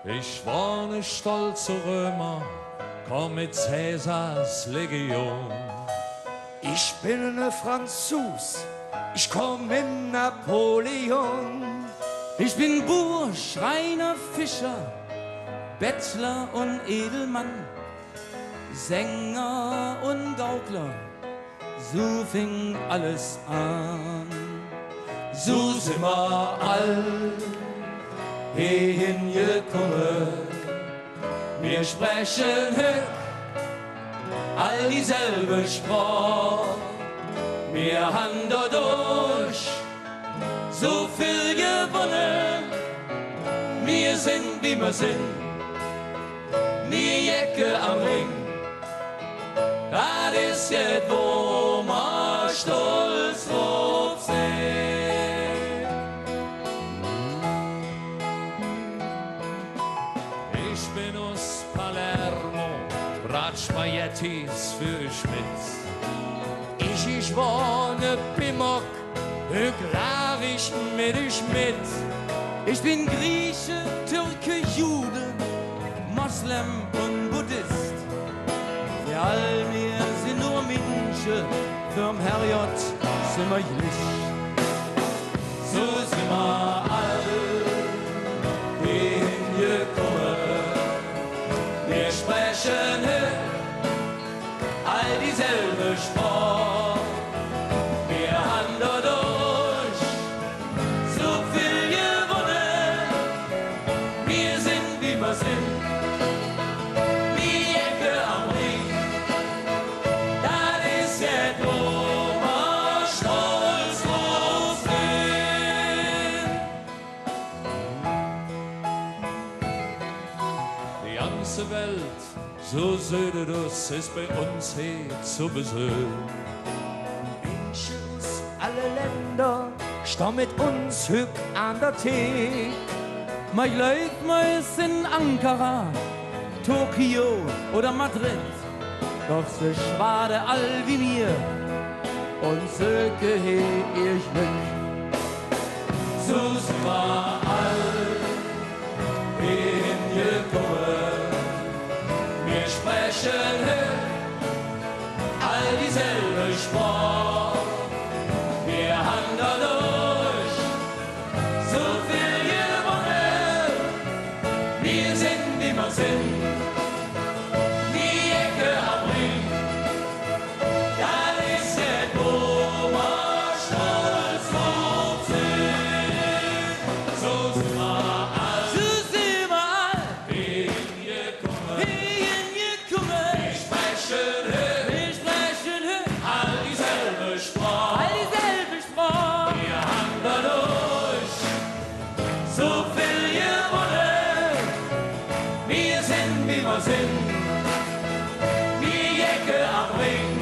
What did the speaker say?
Ich war ne stolze Römer, komm mit Cäsars Legion. Ich bin ne Franzos, ich komm in Napoleon. Ich bin Bursch, Schreiner, Fischer, Bettler und Edelmann, Sänger und Gaukler, so fing alles an. So sind wir all hingekommen, wir sprechen heute all dieselbe Sprache. Wir haben dadurch so viel gewonnen, wir sind wie wir sind, wir Jacke am Ring. Das ist jetzt, wo wir stolz drauf sind. Ich bin aus Palermo, Bratspaghettis für Schmitz. Ich war ne Pimmock, klar ich mit dich mit. Ich bin Grieche, Türke, Jude, Moslem und Buddhist. Wir all wir sind nur Menschen, fürm Herrgott sind wir nicht. So sind wir all hingekommen, wir sprechen all dieselbe Sprache. Wir haben dadurch so viel gewonnen, wir sind wie wir sind, wie Ecke am Ring. Das ist jetzt, wo wir stolz drauf sind. Die ganze Welt, so söde das ist bei uns hier zu besöhnen. Menschen aus alle Länder stehen mit uns hück an der Theke. Mein Leut meist in Ankara, Tokio oder Madrid. Doch sie schwade all wie mir und söke he ich mich. So sind wir all hingekommen, wir sprechen all dieselbe Sprache. Wir haben dadurch so viel gewonnen, wir sind wie wir sind, wie Ecke am Ring. Das ist jetzt, wo wir stolz drauf sind. So sind wir all So sind wir all hingekommen, hingekommen. wir sprechen Wir sprechen all dieselbe Sprache. all dieselbe Sprache. Wir haben dadurch so viel gewonnen, wir sind wie wir sind, wie Ecke am Ring.